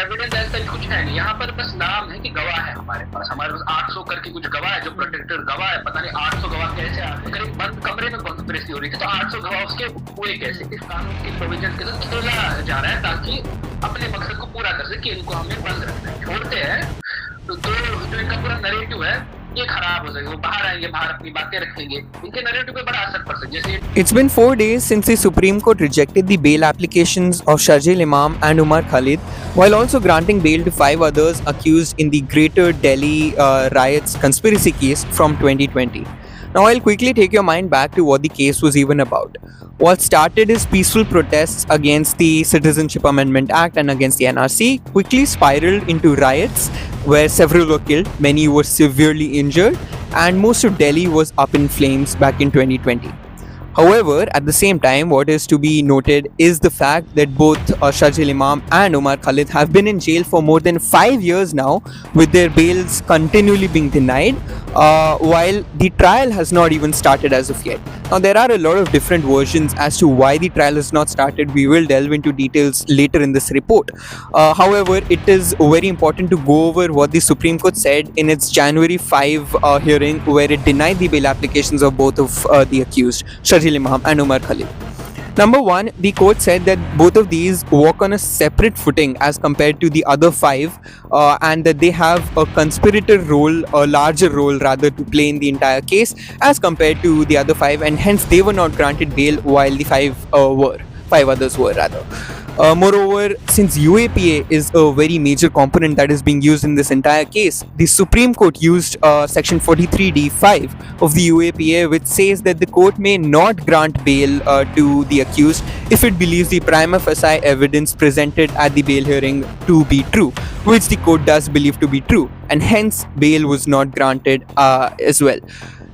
Evidence ऐसा कुछ है नहीं, यहाँ पर बस नाम है कि गवाह है हमारे पास 800 करके कुछ गवाह है, जो प्रोटेक्टेड गवाह है। पता नहीं 800 गवाह कैसे आते, करीब बंद कमरे में कॉन्स्पिरेसी हो रही थी, तो 800 गवाह उसके हुए कैसे? इस कानून के प्रोविजन के साथ खेला जा रहा है ताकि अपने मकसद को पूरा कर सके, इनको हमें बंद रखना है। छोड़ते हैं तो जो इनका पूरा नरेटिव है ये खराब हो जाएगा, वो बाहर आएंगे, बाहर अपनी बातें रखेंगे, इनके नरेटिव पे बड़ा असर पड़ सकता है। जैसे It's been 4 days since the Supreme Court rejected the bail applications of Sharjeel Imam and Umar Khalid, while also granting bail to 5 others accused in the Greater Delhi riots conspiracy case from 2020. Now, I'll quickly take your mind back to what the case was even about. What started as peaceful protests against the Citizenship Amendment Act and against the NRC quickly spiraled into riots where several were killed, many were severely injured, and most of Delhi was up in flames back in 2020. However, at the same time, what is to be noted is the fact that both Sharjeel Imam and Umar Khalid have been in jail for more than 5 years now, with their bails continually being denied, while the trial has not even started as of yet. Now, there are a lot of different versions as to why the trial has not started. We will delve into details later in this report. However, it is very important to go over what the Supreme Court said in its January 5 hearing, where it denied the bail applications of both of the accused, Sharjeel Imam and Umar Khalid. Number one, the court said that both of these walk on a separate footing as compared to the other 5, and that they have a conspirator role, a larger role rather, to play in the entire case as compared to the other 5, and hence they were not granted bail while the 5 others were rather. Moreover, since UAPA is a very major component that is being used in this entire case, the Supreme Court used Section 43D(5) of the UAPA, which says that the court may not grant bail to the accused if it believes the prima facie evidence presented at the bail hearing to be true, which the court does believe to be true, and hence bail was not granted as well.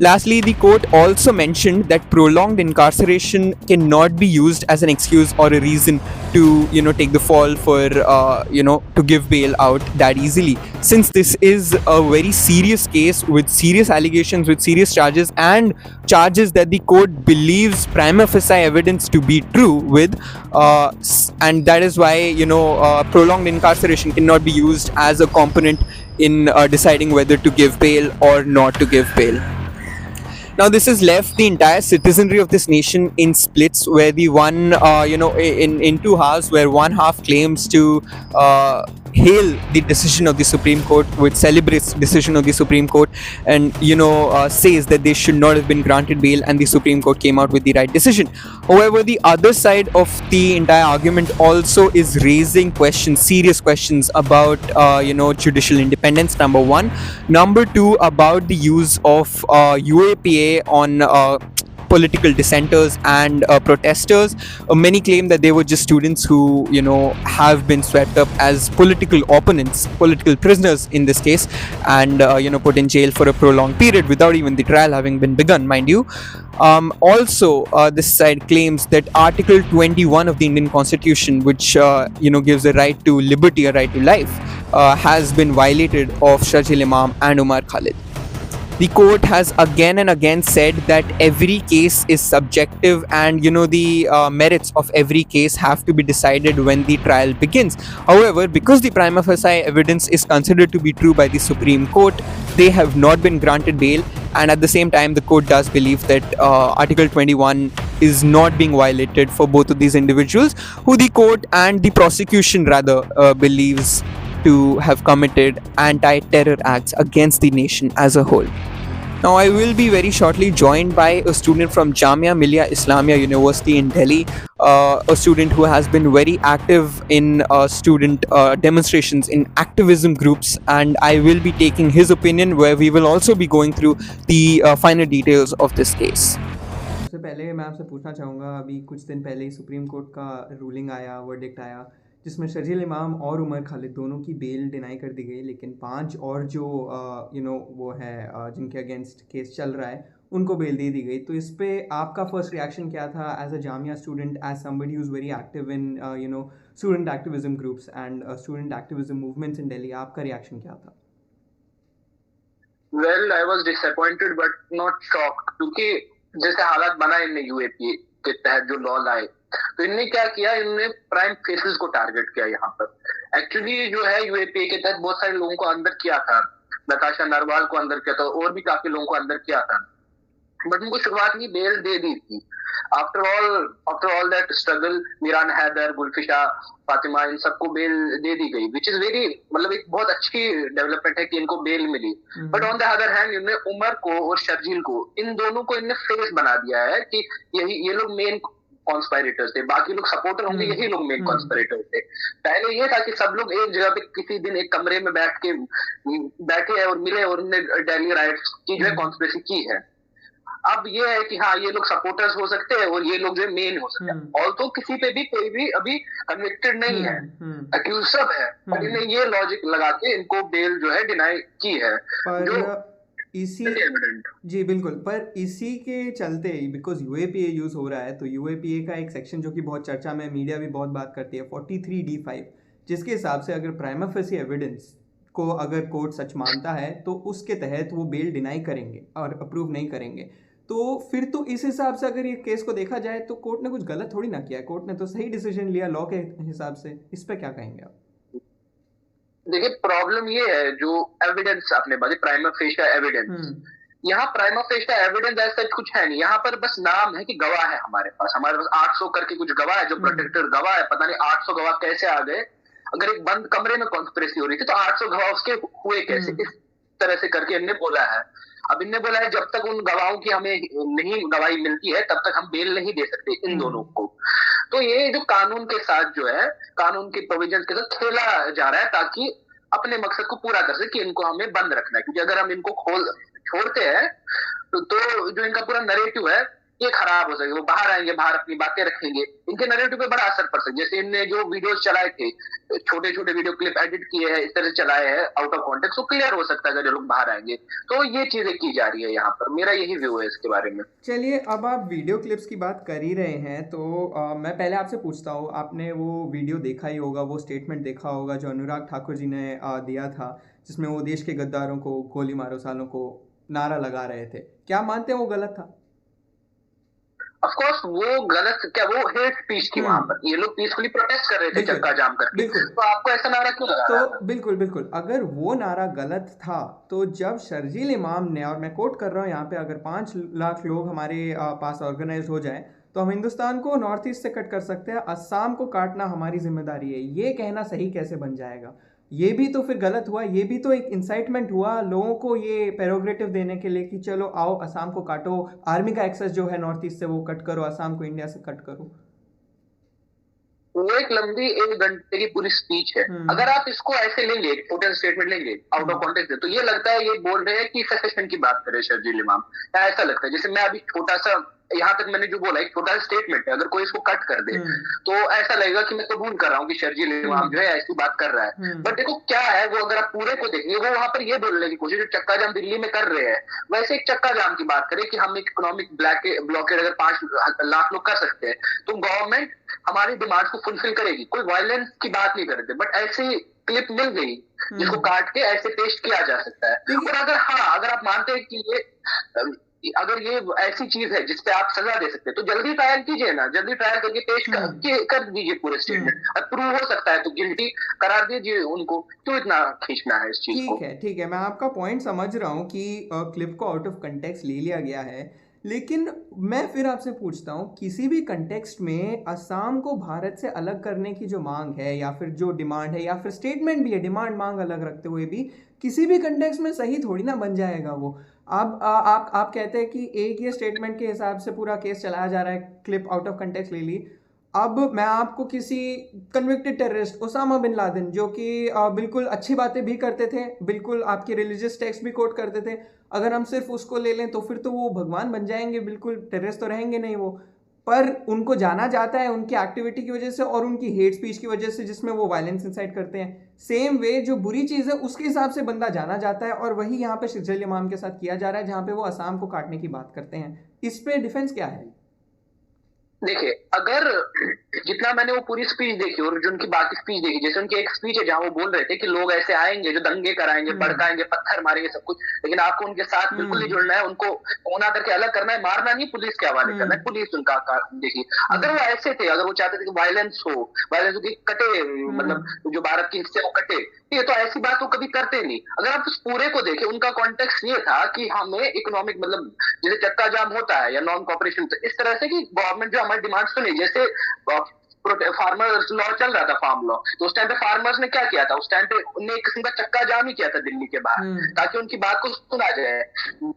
Lastly, the court also mentioned that prolonged incarceration cannot be used as an excuse or a reason to, take the fall for, to give bail out that easily. Since this is a very serious case with serious allegations, with serious charges, and charges that the court believes prima facie evidence to be true with, and that is why, prolonged incarceration cannot be used as a component in deciding whether to give bail or not to give bail. Now, this has left the entire citizenry of this nation in splits, where the one, in two halves, where one half claims to hail the decision of the Supreme Court, which celebrates the decision of the Supreme Court, and says that they should not have been granted bail, and the Supreme Court came out with the right decision. However, the other side of the entire argument also is raising questions, serious questions about judicial independence, number one. Number two, about the use of UAPA on political dissenters and protesters. Many claim that they were just students who, have been swept up as political opponents, political prisoners in this case, and, put in jail for a prolonged period without even the trial having been begun, mind you. Also, this side claims that Article 21 of the Indian Constitution, which, gives a right to liberty, a right to life, has been violated of Sharjeel Imam and Umar Khalid. The court has again and again said that every case is subjective, and the merits of every case have to be decided when the trial begins. However, because the prima facie evidence is considered to be true by the Supreme Court, they have not been granted bail, and at the same time the court does believe that Article 21 is not being violated for both of these individuals, who the court and the prosecution rather believes to have committed anti-terror acts against the nation as a whole. Now, I will be very shortly joined by a student from Jamia Millia Islamia University in Delhi, a student who has been very active in student demonstrations, in activism groups, and I will be taking his opinion, where we will also be going through the finer details of this case. सबसे पहले मैं आपसे पूछना चाहूँगा, अभी कुछ दिन पहले सुप्रीम कोर्ट का रूलिंग आया, वर्डिक्ट आया, जिसमें शर्जील इमाम और उमर खालिद दोनों की बेल डिनाई कर दी गई, लेकिन 5 और जो वो है जिनके अगेंस्ट केस चल रहा है, उनको बेल दे दी गई. तो इस पे आपका फर्स्ट रिएक्शन क्या था as a Jamia student, as somebody who is very active in student activism groups and student activism movements in Delhi? आपका रिएक्शन क्या था? Well, I was disappointed but not shocked, क्योंकि जैसे हालात बना इनने यूएपीए के तहत जो लॉ लाए, तो इनने क्या किया, इन्होंने प्राइम फेसेस को टारगेट किया यहाँ पर। एक्चुअली जो है यूएपीए के तहत बहुत सारे लोगों को अंदर किया था, नताशा नरवाल को अंदर किया था और भी काफी लोगों को अंदर किया था, बट उनको शुरुआत में बेल दे दी थी। After all that struggle Meeran Haider, Gulfisha, Fatima, इन सबको बेल दे दी गई, विच इज वेरी, मतलब एक बहुत अच्छी डेवलपमेंट है कि इनको बेल मिली। But on the other hand इन्होंने उमर को और शर्जील को, इन दोनों को इन्होंने फेस बना दिया है कि ये लोग मेन कॉन्स्पायरेटर्स थे, बाकी लोग सपोर्टर होंगे, यही लोग मेन कॉन्स्पायरेटर्स थे। पहले ये था कि सब लोग एक जगह पे किसी दिन एक कमरे में बैठे हैं और मिले और उन्होंने डेली राइट्स की जो है कॉन्स्पिरेसी की है। अब ये है कि हाँ, ये लोग सपोर्टर्स हो सकते हैं और ये लोग जो है मेन हो सकते हैं, और तो किसी पे भी कोई भी अभी कन्विक्टेड नहीं है, अक्यूज सब है, और इन्हें ये लॉजिक लगा के इनको बेल जो है डिनाई की है, जो इसी जी बिल्कुल, पर इसी के चलते बिकॉज यूएपीए यूज हो रहा है, तो यूएपीए का एक सेक्शन जो कि बहुत चर्चा में, मीडिया भी बहुत बात करती है, 43D5, जिसके हिसाब से अगर प्राइमा फेसी एविडेंस को अगर कोर्ट सच मानता है तो उसके तहत वो बेल डिनाई करेंगे और अप्रूव नहीं करेंगे। तो फिर तो इस हिसाब से अगर ये केस को देखा जाए तो कोर्ट ने कुछ गलत थोड़ी ना किया है, कोर्ट ने तो सही डिसीजन लिया लॉ के हिसाब से। इस पे क्या कहेंगे आप? देखिए, प्रॉब्लम ये है जो एविडेंस आपने बात, प्राइमा फेशिया एविडेंस, यहाँ प्राइमा फेशिया एविडेंस ऐसा कुछ है नहीं, यहाँ पर बस नाम है कि गवाह है हमारे पास 800 करके कुछ गवाह है जो प्रोटेक्टेड गवाह है, पता नहीं 800 गवाह कैसे आ गए। अगर एक बंद कमरे में कॉन्स्पिरेसी हो रही थी तो 800 गवाह उसके हुए कैसे, इस तरह से करके इनने बोला है। अब इनने बोला है जब तक उन गवाहों की हमें नहीं गवाही मिलती है तब तक हम बेल नहीं दे सकते इन दोनों को। तो ये जो कानून के साथ जो है, कानून के प्रोविजन के साथ खेला जा रहा है ताकि अपने मकसद को पूरा कर सके कि इनको हमें बंद रखना है, क्योंकि अगर हम इनको छोड़ते हैं तो जो इनका पूरा नरेटिव है ये खराब हो सके, वो बाहर आएंगे, बाहर अपनी बातें रखेंगे, इनके नैरेटिव पे बड़ा असर पड़ सकता है। जैसे इनने जो वीडियोस चलाए थे, छोटे छोटे वीडियो क्लिप एडिट किए हैं, इस तरह से चलाए हैं आउट ऑफ कॉन्टेक्स्ट, तो क्लियर हो सकता है अगर लोग बाहर आएंगे। तो ये चीजें की जा रही है यहाँ पर, मेरा यही व्यू है इसके बारे में। चलिए, अब आप वीडियो क्लिप्स की बात कर ही रहे हैं तो मैं पहले आपसे पूछता हूँ, आपने वो वीडियो देखा ही होगा, वो स्टेटमेंट देखा होगा जो अनुराग ठाकुर जी ने दिया था, जिसमें वो देश के गद्दारों को गोली मारो सालों को नारा लगा रहे थे। क्या मानते हैं वो गलत था? ऑफ कोर्स वो गलत, क्या वो हेट स्पीच थी वहां पर, ये लोग पीसफुली प्रोटेस्ट कर रहे थे चक्का जाम करके, तो आपको ऐसा नारा क्यों लगा रहा था? बिल्कुल बिल्कुल, अगर वो नारा गलत था तो जब शर्जील इमाम ने, और मैं कोट कर रहा हूँ यहाँ पे, अगर 5 लाख लोग हमारे पास ऑर्गेनाइज हो जाए तो हम हिंदुस्तान को नॉर्थ ईस्ट से कट कर सकते हैं, असम को काटना हमारी जिम्मेदारी है, ये कहना सही कैसे बन जाएगा? ये भी तो फिर गलत हुआ, ये भी तो एक इंसाइटमेंट हुआ लोगों को ये प्रेरोगेटिव देने के लिए कि चलो आओ असम को काटो, आर्मी का एक्सेस जो है नॉर्थ ईस्ट से वो कट करो, असम को इंडिया से कट करो। वो एक लंबी 1 घंटे की पूरी स्पीच है, अगर आप इसको ऐसे लेंगे, टोटल स्टेटमेंट लेंगे आउट ऑफ कॉन्टेक्स्ट तो ये लगता है ये बोल रहे हैं कि सेसेशन की बात करें शर्जील इमाम, ऐसा लगता है। जैसे मैं अभी छोटा सा, यहाँ तक मैंने जो बोला एक छोटा सा स्टेटमेंट है, अगर कोई इसको कट कर दे तो ऐसा लगेगा कि मैं कबूल कर रहा हूँ कि शर्जील इमाम जो है ऐसी बात कर रहा है। बट देखो क्या है, वो अगर आप पूरे को देखेंगे, वो वहां पर ये बोलने की कोशिश, जो चक्का जाम दिल्ली में कर रहे हैं, वैसे एक चक्का जाम की बात करें कि हम एक इकोनॉमिक ब्लॉकेड अगर 5 लाख लोग कर सकते हैं तो गवर्नमेंट हमारी डिमांड को फुलफिल करेगी, कोई वायलेंस की बात नहीं करते। बट ऐसी क्लिप मिल गई जिसको काट के ऐसे पेश किया जा सकता है। और अगर आप मानते हैं कि अगर ये ऐसी चीज है जिसपे आप सजा दे सकते हैं तो जल्दी ट्रायल कीजिए ना, जल्दी ट्रायल करके पेश कर दीजिए पूरे स्टेटमेंट, प्रूव हो सकता है तो गिल्टी करार दीजिए उनको, क्यों इतना खींचना है इस चीज को? ठीक है, मैं आपका पॉइंट समझ रहा हूँ कि क्लिप को आउट ऑफ कंटेक्स्ट ले लिया गया है, लेकिन मैं फिर आपसे पूछता हूँ, किसी भी कंटेक्स्ट में असम को भारत से अलग करने की जो मांग है या फिर जो डिमांड है, या फिर स्टेटमेंट भी है, डिमांड मांग अलग रखते हुए भी किसी भी कंटेक्स्ट में सही थोड़ी ना बन जाएगा वो। अब आप कहते हैं कि एक ये स्टेटमेंट के हिसाब से पूरा केस चलाया जा रहा है, क्लिप आउट ऑफ कंटेक्स्ट ले ली। अब मैं आपको किसी convicted terrorist Osama bin Laden, जो कि बिल्कुल अच्छी बातें भी करते थे, बिल्कुल आपके रिलीजियस टेक्स्ट भी कोट करते थे, अगर हम सिर्फ उसको ले लें तो फिर तो वो भगवान बन जाएंगे, बिल्कुल टेररिस्ट तो रहेंगे नहीं वो। पर उनको जाना जाता है उनकी एक्टिविटी की वजह से और उनकी हेट स्पीच की वजह से, जिसमें वो वायलेंस इंसाइट करते हैं। सेम वे जो बुरी चीज़ है उसके हिसाब से बंदा जाना जाता है, और वही यहाँ पे शर्जील इमाम के साथ किया जा रहा है, जहाँ पे वो असम को काटने की बात करते हैं। इस पे डिफेंस क्या है? देखिए, अगर जितना मैंने वो पूरी स्पीच देखी और जो उनकी बाकी स्पीच देखी, जैसे उनकी एक स्पीच है जहां वो बोल रहे थे कि लोग ऐसे आएंगे जो दंगे कराएंगे, भड़काएंगे, पत्थर मारेंगे, सब कुछ, लेकिन आपको उनके साथ बिल्कुल नहीं जुड़ना है, उनको होना करके अलग करना है, मारना नहीं, पुलिस के हवाले करना है, पुलिस उनका देखिए। अगर वो ऐसे थे, अगर वो चाहते थे कि वायलेंस हो कि कटे, मतलब जो भारत के हिस्से वो कटे, ये तो ऐसी बात वो कभी करते नहीं। अगर आप उस पूरे को देखें, उनका कॉन्टेक्स्ट ये था कि हमें इकोनॉमिक, मतलब जैसे चक्का जाम होता है या नॉन कॉपरेशन, इस तरह से कि गवर्नमेंट जो हमारी डिमांड सुने, जैसे फार्मर्स लॉ चल रहा था, फार्म लॉ, तो उस टाइम पे फार्मर्स ने क्या किया था, उस टाइम पे उन्हें एक किस्म का चक्का जाम ही किया था दिल्ली के बाहर, ताकि उनकी बात को सुना जाए।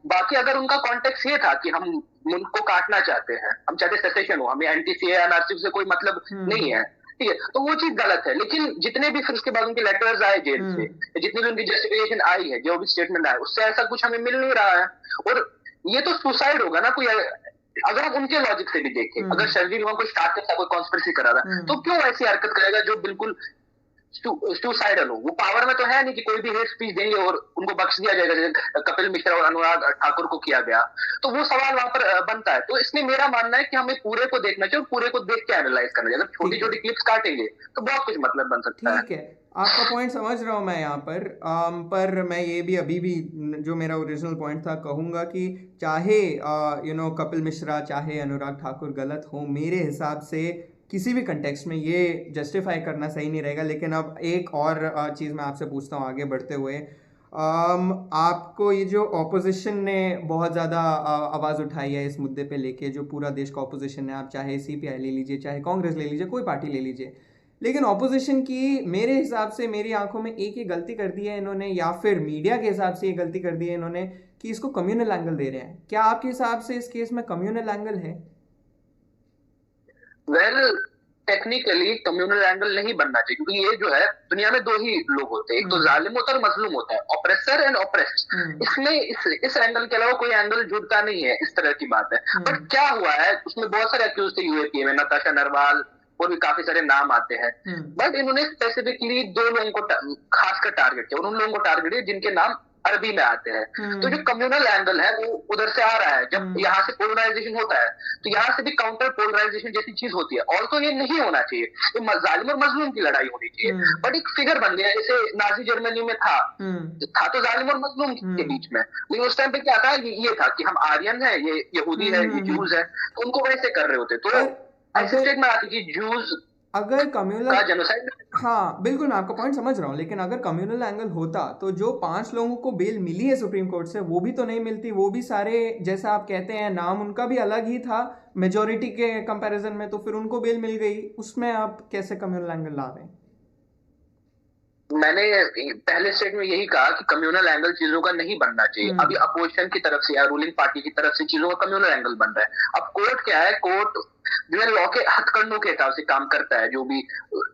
बाकी अगर उनका कॉन्टेक्स्ट ये था कि हम मुल्क को काटना चाहते हैं, हम चाहते सेसेशन हो, हमें एंटी सीए एनआरसी से कोई मतलब नहीं है, ठीक है, तो वो चीज गलत है। लेकिन जितने भी फिर उसके बाद उनके लेटर्स आए जेल से, जितनी भी उनकी जस्टिफिकेशन आई है, जो भी स्टेटमेंट आया, उससे ऐसा कुछ हमें मिल नहीं रहा है। और ये तो सुसाइड होगा ना, कोई अगर आप उनके लॉजिक से भी देखें, अगर शर्जील वहां कोई स्टार्ट करता, कोई कॉन्स्पिरेसी करा रहा, तो क्यों ऐसी हरकत करेगा जो बिल्कुल सुसाइडल हो? वो पावर में तो है नहीं कि कोई भी हेट स्पीच देंगे और उनको बख्श दिया जाएगा, जैसे कपिल मिश्रा और अनुराग ठाकुर को किया गया। तो वो सवाल वहां पर बनता है। तो इसलिए मेरा मानना है कि हमें पूरे को देखना चाहिए और पूरे को देख के एनालाइज करना चाहिए। अगर छोटी छोटी क्लिप्स काटेंगे तो बहुत कुछ मतलब बन सकता है। ठीक है, आपका पॉइंट समझ रहा हूँ मैं यहाँ पर मैं ये भी अभी भी जो मेरा ओरिजिनल पॉइंट था कहूँगा कि चाहे कपिल मिश्रा चाहे अनुराग ठाकुर गलत हो, मेरे हिसाब से किसी भी कंटेक्स्ट में ये जस्टिफाई करना सही नहीं रहेगा। लेकिन अब एक और चीज़ मैं आपसे पूछता हूँ आगे बढ़ते हुए, आपको ये जो ऑपोजिशन ने बहुत ज़्यादा आवाज़ उठाई है इस मुद्दे पे लेके, जो पूरा देश का ऑपोजिशन है, आप चाहे सीपीआई ले लीजिए, चाहे कांग्रेस ले लीजिए, कोई पार्टी ले लीजिए, लेकिन ऑपोजिशन की मेरे हिसाब से, मेरी आंखों में एक ही गलती कर दी है इन्होंने, या फिर मीडिया के हिसाब से ये गलती कर दी है इन्होंने कि इसको कम्युनल एंगल दे रहे हैं। क्या आपके हिसाब से इस केस में कम्युनल एंगल है? वेल, टेक्निकली कम्युनल एंगल नहीं बनना चाहिए, क्योंकि ये जो है, दुनिया में दो ही लोग होते हैं, एक तो जालिम होता है और मजलूम होता है, ऑपरेसर एंड ऑपरेस्ड। इसमें इस एंगल के अलावा कोई एंगल जुड़ता नहीं है, इस तरह की बात है। बट क्या हुआ है, उसमें बहुत सारे अक्यूज थे यूएपी में, नताशा नरवाल और भी काफी सारे नाम आते हैं। बट इन्होंने स्पेसिफिकली दो लोगों को खासकर टारगेट किया, उन लोगों को टारगेट किया जिनके नाम अरबी में आते हैं। तो जो कम्युनल एंगल है वो उधर से आ रहा है। जब यहाँ से पोलराइजेशन होता है तो यहाँ से भी काउंटर पोलराइजेशन जैसी चीज होती है। और तो ये नहीं होना चाहिए, ये जालिम और मजलूम की लड़ाई होनी चाहिए। बट एक फिगर बन गया, जैसे नाजी जर्मनी में था तो जालिम और मजलूम के बीच में, लेकिन उस टाइम पे क्या था, ये था कि हम आर्यन है, ये यहूदी है, ये जूस है, तो उनको वैसे कर रहे होते। तो ऐसे स्टेटमेंट आती कि जूस अगर कम्युनल, जेनोसाइड, हाँ बिल्कुल, मैं आपका पॉइंट समझ रहा हूँ, लेकिन अगर कम्युनल एंगल होता तो जो 5 लोगों को बेल मिली है सुप्रीम कोर्ट से, वो भी तो नहीं मिलती। वो भी सारे, जैसा आप कहते हैं, नाम उनका भी अलग ही था मेजोरिटी के कंपैरिजन में, तो फिर उनको बेल मिल गई। उसमें आप कैसे कम्युनल एंगल ला रहे हैं? मैंने पहले स्टेट में यही कहा कि कम्युनल एंगल चीजों का नहीं बनना चाहिए। अभी अपोजिशन की तरफ से या रूलिंग पार्टी की तरफ से चीजों का कम्युनल एंगल बन रहा है। अब कोर्ट क्या है, कोर्ट जो है लॉ के हथकंडों के हिसाब से काम करता है। जो भी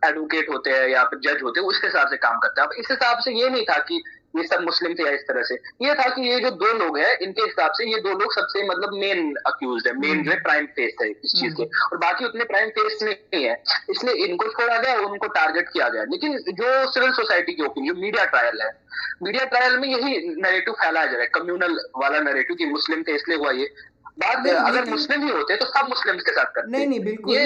एडवोकेट होते हैं या फिर जज होते हैं उसके हिसाब से काम करता है। अब इस हिसाब से ये नहीं था कि ये सब मुस्लिम थे या इस तरह से, ये था कि ये जो दो लोग हैं इनके हिसाब से ये दो लोग सबसे मतलब मेन अक्यूज है, मेन जो है प्राइम फेस है इस चीज के, और बाकी उतने प्राइम फेस नहीं है, इसलिए इनको छोड़ा गया और उनको टारगेट किया गया। लेकिन जो सिविल सोसाइटी की ओपिनियन, जो मीडिया ट्रायल है, मीडिया ट्रायल में यही नैरेटिव फैलाया जा रहा है, कम्युनल वाला नैरेटिव कि मुस्लिम थे इसलिए हुआ ये बात। अगर मुस्लिम ही होते तो सब मुस्लिम के साथ करते। नहीं बिल्कुल,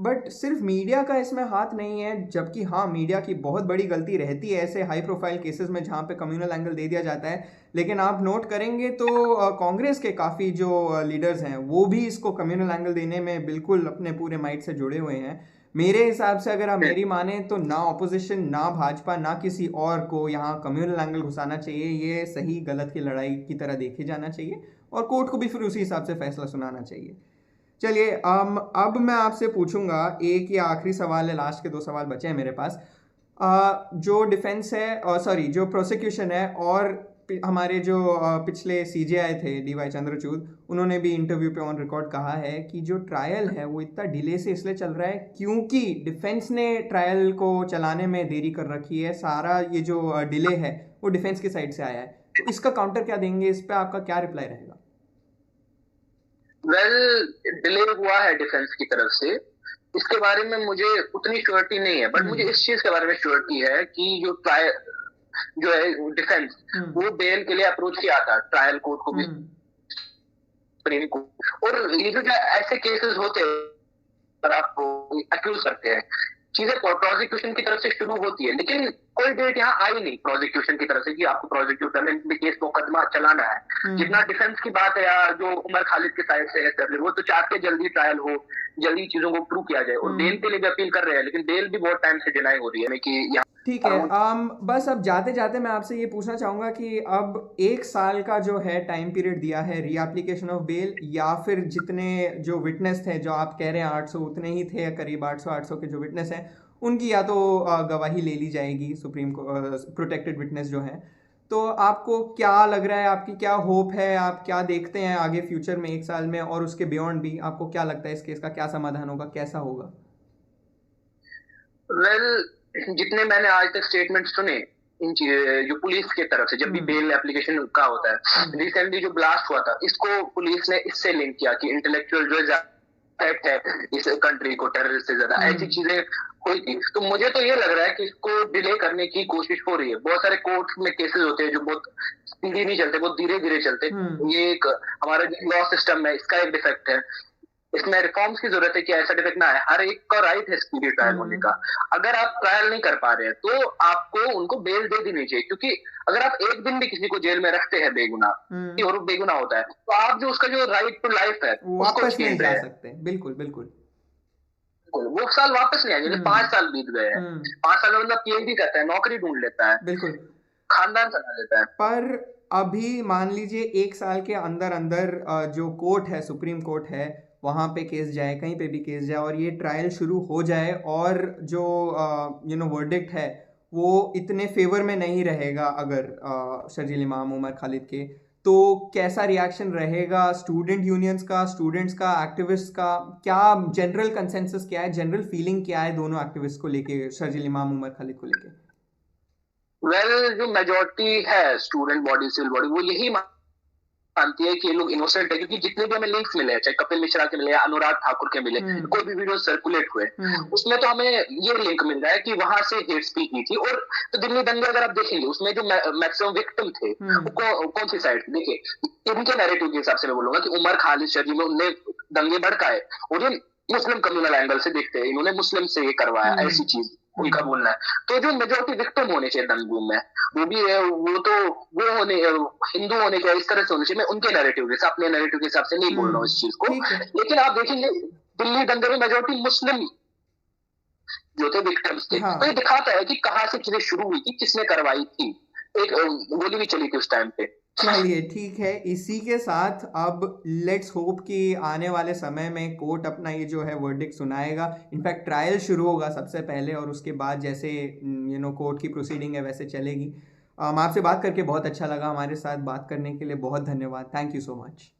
बट सिर्फ मीडिया का इसमें हाथ नहीं है। जबकि हाँ, मीडिया की बहुत बड़ी गलती रहती है ऐसे हाई प्रोफाइल केसेस में जहाँ पे कम्युनल एंगल दे दिया जाता है। लेकिन आप नोट करेंगे तो कांग्रेस के काफ़ी जो लीडर्स हैं वो भी इसको कम्युनल एंगल देने में बिल्कुल अपने पूरे माइंड से जुड़े हुए हैं। मेरे हिसाब से अगर आप मेरी माने तो ना ऑपोजिशन, ना भाजपा, ना किसी और को यहाँ कम्युनल एंगल घुसाना चाहिए। ये सही गलत की लड़ाई की तरह देखे जाना चाहिए और कोर्ट को भी फिर उसी हिसाब से फैसला सुनाना चाहिए। चलिए, अब मैं आपसे पूछूंगा एक या आखिरी सवाल है, लास्ट के 2 सवाल बचे हैं मेरे पास। जो डिफेंस है, सॉरी जो प्रोसिक्यूशन है, और हमारे जो पिछले सीजेआई थे डीवाई चंद्रचूड़, उन्होंने भी इंटरव्यू पे ऑन रिकॉर्ड कहा है कि जो ट्रायल है वो इतना डिले से इसलिए चल रहा है क्योंकि डिफेंस ने ट्रायल को चलाने में देरी कर रखी है। सारा ये जो डिले है वो डिफेंस की साइड से आया है। तो इसका काउंटर क्या देंगे, इस पर आपका क्या रिप्लाई रहेगा? वेल, डिले हुआ है डिफेंस की तरफ से, इसके बारे में मुझे उतनी श्योरिटी नहीं है। बट मुझे इस चीज के बारे में श्योरिटी है कि जो ट्रायल जो है डिफेंस, वो बेल के लिए अप्रोच किया था ट्रायल कोर्ट को भी, सुप्रीम कोर्ट। और ये जो ऐसे केसेस होते हैं पर आपको अक्यूज करते हैं, चीजें प्रोसिक्यूशन की तरफ से शुरू होती है, लेकिन कोई डेट यहाँ आई नहीं प्रोसिक्यूशन की तरफ से कि आपको प्रोसिक्यूट करना है, केस मुकदमा चलाना है। जितना डिफेंस की बात है या जो उमर खालिद के साइड से है, वो तो चाहते हैं जल्दी ट्रायल हो, जल्दी चीजों को प्रूव किया जाए, और बेल के लिए भी अपील कर रहे हैं, लेकिन बेल भी बहुत टाइम से डिनाई हो रही है कि यहाँ। ठीक है, बस अब जाते जाते मैं आपसे ये पूछना चाहूँगा कि अब 1 साल का जो है टाइम पीरियड दिया है रीएप्लीकेशन ऑफ बेल, या फिर जितने जो विटनेस थे, जो आप कह रहे हैं 800 उतने ही थे, करीब 800 के जो विटनेस हैं उनकी या तो गवाही ले ली जाएगी सुप्रीम को, प्रोटेक्टेड विटनेस जो है। तो आपको क्या लग रहा है, आपकी क्या होप है, आप क्या देखते हैं आगे फ्यूचर में 1 साल में और उसके बियॉन्ड भी, आपको क्या लगता है इस केस का क्या समाधान होगा, कैसा होगा? जितने मैंने आज तक स्टेटमेंट सुने इन जो पुलिस के तरफ से, जब भी बेल एप्लीकेशन का होता है, रिसेंटली जो ब्लास्ट हुआ था, इसको पुलिस ने इससे लिंक किया कि इंटेलेक्चुअल जो थ्रेट है इस कंट्री को, टेररिस्ट से ज्यादा, ऐसी चीजें हुई थी। तो मुझे तो ये लग रहा है कि इसको डिले करने की कोशिश हो रही है। बहुत सारे कोर्ट में केसेस होते हैं जो बहुत स्पीडी नहीं चलते, बहुत धीरे धीरे चलते। ये एक हमारा लॉ सिस्टम है, इसका एक डिफेक्ट है। इसमें रिफॉर्म्स की जरूरत है कि ऐसा डिफेक्ट ना है। हर एक का राइट है स्पीडी ट्रायल होने का। अगर आप ट्रायल नहीं कर पा रहे हैं तो आपको उनको बेल दे देनी चाहिए, क्योंकि अगर आप एक दिन भी किसी को जेल में रखते हैं बेगुनाह, और बेगुनाह होता है, तो आप जो उसका जो राइट टू लाइफ है वापस नहीं जा सकते। बिल्कुल बिल्कुल, वो साल वापस नहीं आएंगे। 5 साल बीत गए हैं, 5 साल में मतलब पीएचडी करता है, नौकरी ढूंढ लेता है, बिल्कुल खानदान चला लेता है। पर अभी मान लीजिए 1 साल के अंदर अंदर जो कोर्ट है, सुप्रीम कोर्ट है, वहाँ पे केस जाए, कहीं पे भी केस जाए और ये ट्रायल शुरू हो जाए, और जो वर्डिक्ट है वो इतने फेवर में नहीं रहेगा अगर शर्जील इमाम उमर खालिद के, तो कैसा रिएक्शन रहेगा स्टूडेंट यूनियंस का, स्टूडेंट्स का, एक्टिविस्ट का? क्या जनरल कंसेंसस क्या है, जनरल फीलिंग क्या है दोनों एक्टिविस्ट को लेके, शर्जील इमाम उमर खालिद को लेके? जो मेजोरिटी है स्टूडेंट बॉडी, सिविल बॉडी, वो यही मानती है कि ये लोग इनोसेंट है, क्योंकि जितने भी हमें लिंक्स मिले, चाहे कपिल मिश्रा के मिले, अनुराग ठाकुर के मिले, कोई भी वीडियो सर्कुलेट हुए, उसमें तो हमें ये लिंक मिल रहा है कि वहां से हेट स्पीच की थी। और तो दिल्ली दंगे अगर आप देखेंगे, उसमें जो मैक्सिमम विक्टिम थे वो कौन सी साइड? देखिए, इनके नैरेटिव के हिसाब से मैं बोलूंगा कि उमर खालिद शर्जील में उनने दंगे भड़काए, और ये मुस्लिम कम्युनल एंगल से देखते हैं, इन्होंने मुस्लिम से ये करवाया, ऐसी चीज उनका बोलना है। तो जो मेजोरिटी विक्टिम होने चाहिए दंगों में, वो भी है, वो होने हिंदू होने के इस तरह से होने चाहिए। मैं उनके नैरेटिव के साथ, अपने नैरेटिव के हिसाब से नहीं बोल रहा हूँ इस चीज को, लेकिन आप देखेंगे दिल्ली दंगे में मेजोरिटी मुस्लिम जो थे विक्टिम्स थे। तो ये दिखाता है कि कहाँ से चीजें शुरू हुई थी, किसने करवाई थी। एक गोली भी चली थी उस टाइम पे। चलिए ठीक है, इसी के साथ अब लेट्स होप कि आने वाले समय में कोर्ट अपना ये जो है वर्डिक्ट सुनाएगा। इनफैक्ट ट्रायल शुरू होगा सबसे पहले, और उसके बाद जैसे कोर्ट की प्रोसीडिंग है वैसे चलेगी। आपसे बात करके बहुत अच्छा लगा, हमारे साथ बात करने के लिए बहुत धन्यवाद। Thank you so much.